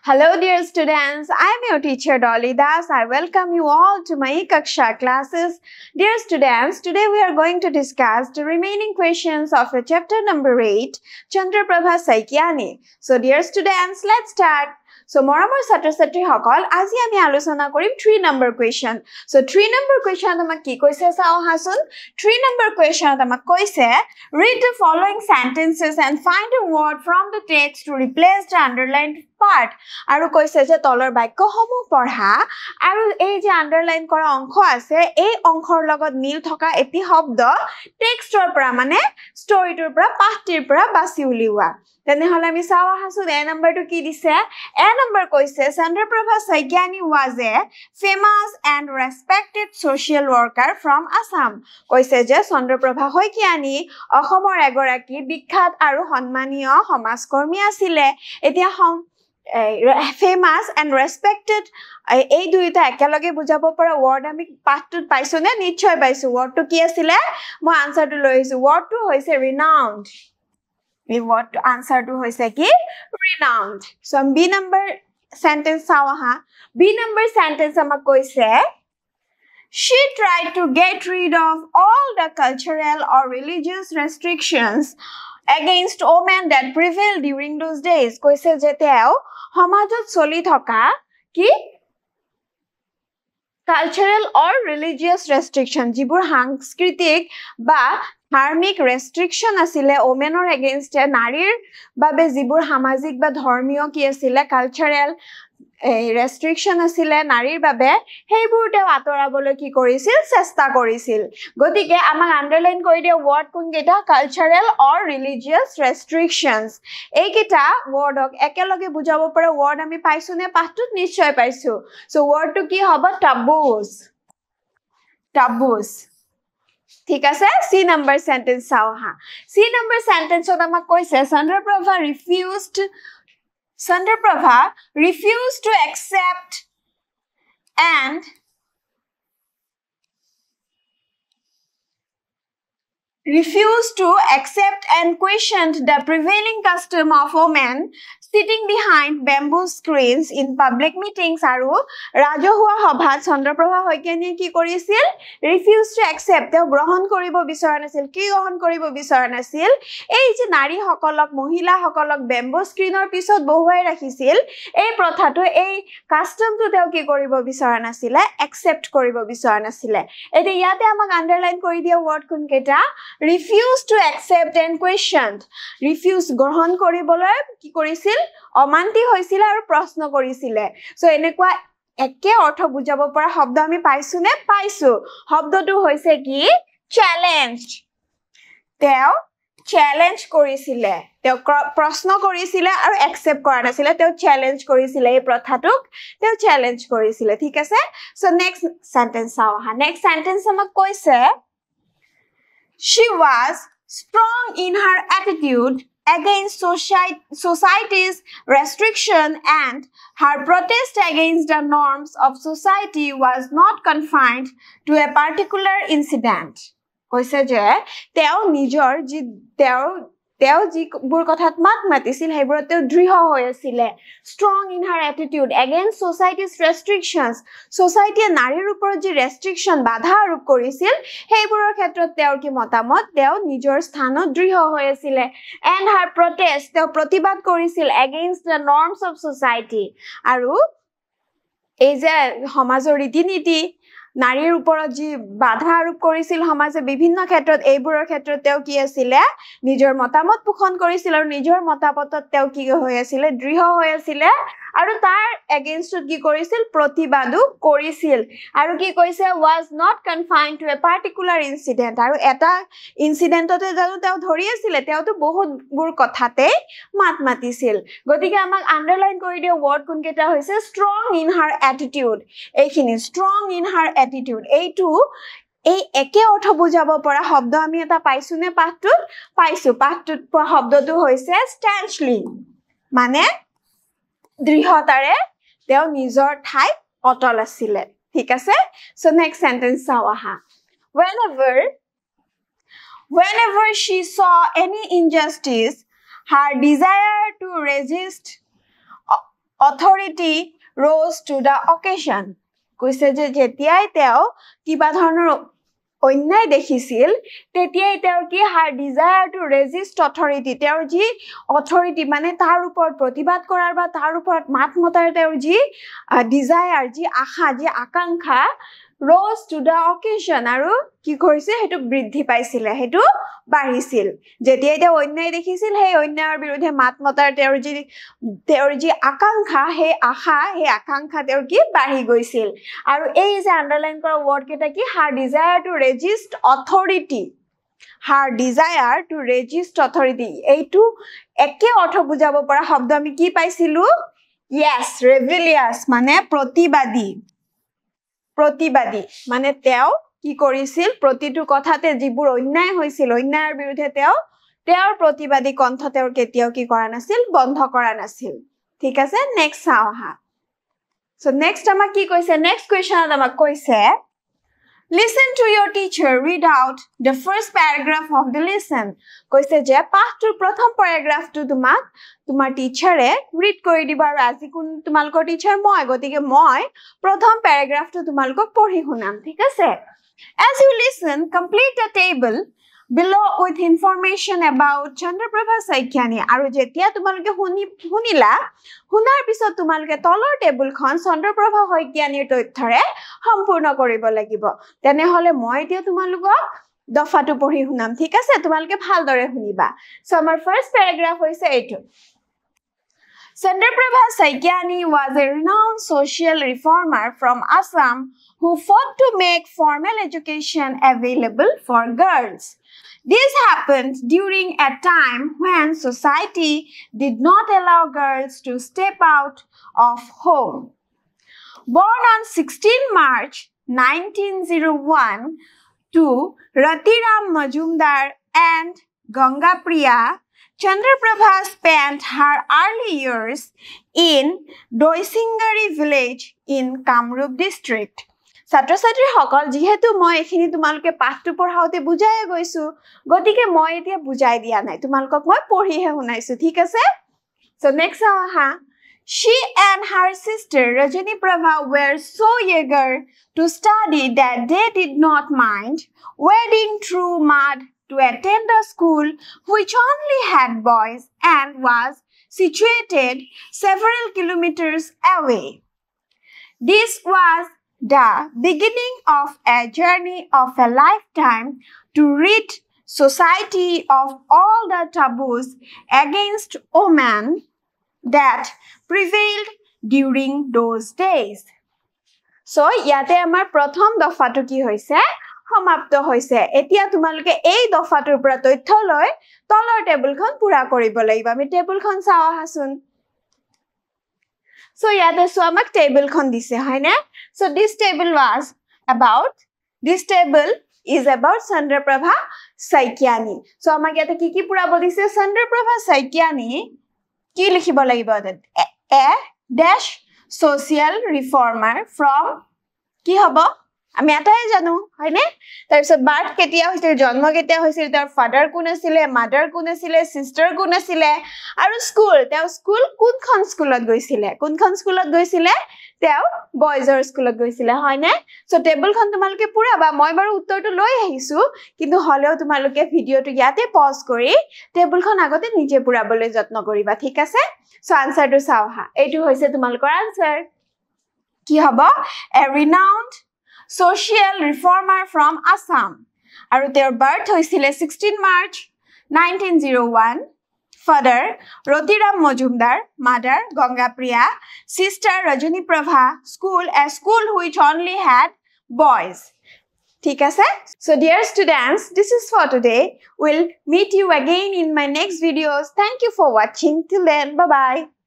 Hello dear students, I am your teacher Dolly Das. I welcome you all to my Kaksha classes. Dear students, today we are going to discuss the remaining questions of chapter number 8, Chandraprabha Saikyani. So dear students, let's start. So moramor chhatro-chhatri hokol aji ami alochona korim 3 number question. So 3 number question amak ki koise sao hasun. 3 number question amak koise read the following sentences and find a word from the text to replace the underlined part. Aru koise je tolor bakyo homu porha aru ei je underline kora onkho ase ei onkhor logot mil thoka eti shobdo text or pora mane story tor pora pahtir pora basi uliwa. Tene hole ami sawa hasu A number to ki dise A number koise Chandraprabha Saikyani was a famous and respected social worker from Assam. Koise je Chandraprabha Saikyani Asomor egoraki bikhat aru honmaniyo samajkormi asile. Etia famous and respected ei duita ekaloge bujabo pora word ami patut paisu ne nichhoy paisu word to ki asile moi answer to loisu word to hoise renowned. We want to answer to hoise ki renowned. So B number sentence sawa ha. B number sentence amak koise she tried to get rid of all the cultural or religious restrictions against women that prevailed during those days. Koise je teo samajot choli thoka ki cultural or religious restriction jibur sanskritik ba dharmic restriction asile women or against narir babe jibur samajik ba dharmiyo ki asile cultural restriction asile narir babe heibur te atorabole ki korisil chesta korisil gotike amak underline kori dia word kun geta cultural or religious restrictions ei kita word ok ekeloge bujabo pare word ami paisu ne pahtut nischay paisu so word to ki hobo taboos ঠিক আছে C number sentence sao ha C number sentence ot amak koise Chandraprabha refused to accept and questioned the prevailing custom of women sitting behind bamboo screens in public meetings aru rajohua sabhat Chandraprabha Saikyani ki korisil refused to accept te grohon koribo bisara nasil ki grohon koribo bisara nasil ei je nari hokolok mohila hokolok bamboo screen or pisot bohuai rakhisil ei protha to ei custom to teo ki koribo bisara nasile accept koribo bisara nasile ete yate amak underline kori dia word kun keta refused to accept and questioned refuse grohon koriboloi ki korisil অমান্তি হৈছিল আৰু প্ৰশ্ন কৰিছিলে so এনেকুৱা একে অৰ্থ বুজাব পৰা শব্দ আমি পাইছো নে পাইছো শব্দটো হৈছে কি চ্যালেঞ্জ তেও চ্যালেঞ্জ কৰিছিলে তেও প্ৰশ্ন কৰিছিলে আৰু একচেপ্ট কৰা নাছিলে তেও চ্যালেঞ্জ কৰিছিলে এই প্ৰথাটোক তেও চ্যালেঞ্জ কৰিছিলে ঠিক আছে সো নেক্সট সেন্টেন্স চাও হা নেক্সট সেন্টেন্স আমাক কৈছে she was strong in her attitude against society's restriction and her protest against the norms of society was not confined to a particular incident. Koise je teo nijor ji teo ji bur kothat mat matisil heibur teo driho hoy asile strong in her attitude against society's restrictions society narir upor ji restriction badha arup korisil heiburor khetrot teor ki motamot teo nijor sthanot driho hoy asile and her protest teo protibad korisil against the norms of society aru ei je samajor riti niti নাৰীৰ ওপৰত যি বাধা আৰোপ কৰিছিল সমাজে বিভিন্ন ক্ষেত্ৰত এইবোৰৰ ক্ষেত্ৰত তেওঁ কি আছিল নিজৰ মতামত পোষণ কৰিছিল আৰু নিজৰ মতামতত তেওঁ কি হৈ আছিল দৃঢ় হৈ আছিল আৰু তাৰ এগেইনষ্টত কি কৰিছিল প্ৰতিবাদও কৰিছিল আৰু কি কৈছে was not confined to a particular incident আৰু এটা ইনসিডেন্টতে জানো তেওঁ ধৰি আছিল তেওঁটো বহুত বুৰ কথাতে মাত মাতিছিল গতিকে আমাক আন্ডাৰলাইন কৰি দিও ওয়ার্ড কোন কেটা হৈছে strong in her attitude এইখিনি strong in her attitude এইটো এই একে অৰ্থ বুজাব পৰা শব্দ আমি এটা পাইছো নে পাঠটোত পাইছো পাঠটোত শব্দটো হৈছে staunchly মানে দৃঢ়তাৰে তেও নিজৰ ঠাই অটল আছিল ঠিক আছে সো নেক্সট সেন্টেন্স চাও আহা whenever she saw any injustice her desire to resist authority rose to the occasion. কৈছে যে যেতিয়াই তেওঁ কিবা ধৰণৰ অন্যায় দেখিছিল তেতিয়াই তেওঁৰ কি her desire to resist authority তেওঁৰ যি authority মানে তাৰ ওপৰত প্ৰতিবাদ কৰাৰ বা তাৰ ওপৰত মাত মতাৰ তেওঁৰ যি desire যি আশা যি আকাংক্ষা rose to the occasion আৰু কি কৰিছে হেতু বৃদ্ধি পাইছিল হেতু বাঢ়িছিল যেতিয়াই তেওঁ অন্যায় দেখিছিল সেই অন্যায়ৰ বিৰুদ্ধে মাত মতাৰ তেওঁৰ যি আকাংক্ষা সেই আশা সেই আকাংক্ষা তেওঁৰ কি বাঢ়ি গৈছিল আৰু এই যে আন্ডাৰলাইন কৰা ওয়াৰ্ড কেটা কি her desire to resist authority her desire to resist authority এইটো একে অৰ্থ বুজাব পৰা শব্দ আমি কি পাইছিলো yes rebellious মানে প্ৰতিবাদী মানে তেওঁ কি কৰিছিল প্ৰতিটো কথাতে যিবোৰ অন্যায় হৈছিল অন্যায়ৰ বিৰুদ্ধে তেওঁৰ প্ৰতিবাদী কণ্ঠ তেওঁৰ কেতিয়াও কি কৰা নাছিল বন্ধ কৰা নাছিল ঠিক আছে নেক্সট চাও হা সো নেক্সট আমাক কি কৈছে নেক্সট কোৱেশ্চন আমাক কৈছে listen to your teacher read out the first paragraph of the lesson কৈছে যে পাঠটোৰ প্ৰথম প্যাৰাগ্ৰাফটো তোমাৰ টিচাৰে ৰিড কৰি দিবা আৰু আজি কোন তোমালকৰ টিচাৰ মই গতিকে মই প্ৰথম প্যাৰাগ্ৰাফটো তোমালকক পঢ়ি শুনাম ঠিক আছে as you listen complete the table below with information about Chandraprabha Saikyani আৰু যেতিয়া তোমালকে শুনিলা শুনাৰ পিছত তোমালকে তলৰ টেবুলখন চন্দ্ৰপ্ৰভা শইকীয়ানীৰ তথ্যৰে সম্পূৰ্ণ কৰিব লাগিব তেনে হলে মই এতিয়া তোমালকক দফাটো পঢ়ি শুনাম ঠিক আছে তোমালকে ভালদৰে শুনিবা সো আমাৰ ফাৰ্স্ট প্যাৰাগ্ৰাফ হৈছে এইটো Chandraprabha Saikyani was a renowned social reformer from Assam who fought to make formal education available for girls. This happened during a time when society did not allow girls to step out of home. Born on 16 March 1901 to Ratiram Majumdar and Gangapriya, Chandraprabha spent her early years in Doisingari village in Kamrup district. ছাত্ৰ-ছাত্ৰী সকল যেহেতু মই এখিনি তোমালকে পাঠটো পঢ়াওতে বুজাই গৈছো গতিকে মই এতিয়া বুজাই দিয়া নাই তোমালকক মই পঢ়িহে শুনাইছো ঠিক আছে সো নেক্সট আহা She and her sister Rajani Prabha were so eager to study that they did not mind wading through mud to attend a school which only had boys and was situated several kilometers away. This was the beginning of a journey of a lifetime to rid society of all the taboos against women that prevailed during those days. So, yate amar prothom dofatu ki hoise সমাপ্ত হৈছে এতিয়া তোমালকে এই দফাটোৰ পৰা তথ্য লৈ তলৰ টেবুলখন পুৰা কৰিব লাগিব আমি টেবুলখন চাও হাসুন So yate so amak টেবুলখন দিছে হয়নে So this table is about Chandraprabha Saikyani So amak yate ki pura bodise Chandraprabha Saikyani ki likhibo lagibo a dash social reformer from ki hobo আমি এটাই জানো হয়নে তাৰ পিছত বাৰ্থ কেতিয়া হৈছিল জন্ম কেতিয়া হৈছিল তাৰ ফাদাৰ কোন আছিল মাদাৰ কোন আছিল সিস্টাৰ কোন আছিল আৰু স্কুল কোনখন স্কুলত গৈছিল তেওঁ বয়জৰ স্কুলত গৈছিল হয়নে সো টেবুলখন তোমালকে পুৰাবা মই বাৰু উত্তৰটো লৈ আহিছো কিন্তু হলেও তোমালকে ভিডিওটো ইয়াতে পজ কৰি টেবুলখন আগতে নিজে পুৰাবলৈ যত্ন কৰিবা ঠিক আছে সো আনসাৰটো চাও হা এইটো হৈছে তোমালকৰ আনসাৰ কি হ'ব a renowned social reformer from Assam. আৰু তেওঁৰ বাৰ্থ হৈছিল 16 March 1901. Father Rotiram Majumdar, mother Gangapriya, sister Rajani Prabha, a school which only had boys. ঠিক আছে? So dear students, this is for today. We'll meet you again in my next videos. Thank you for watching. Till then, bye bye.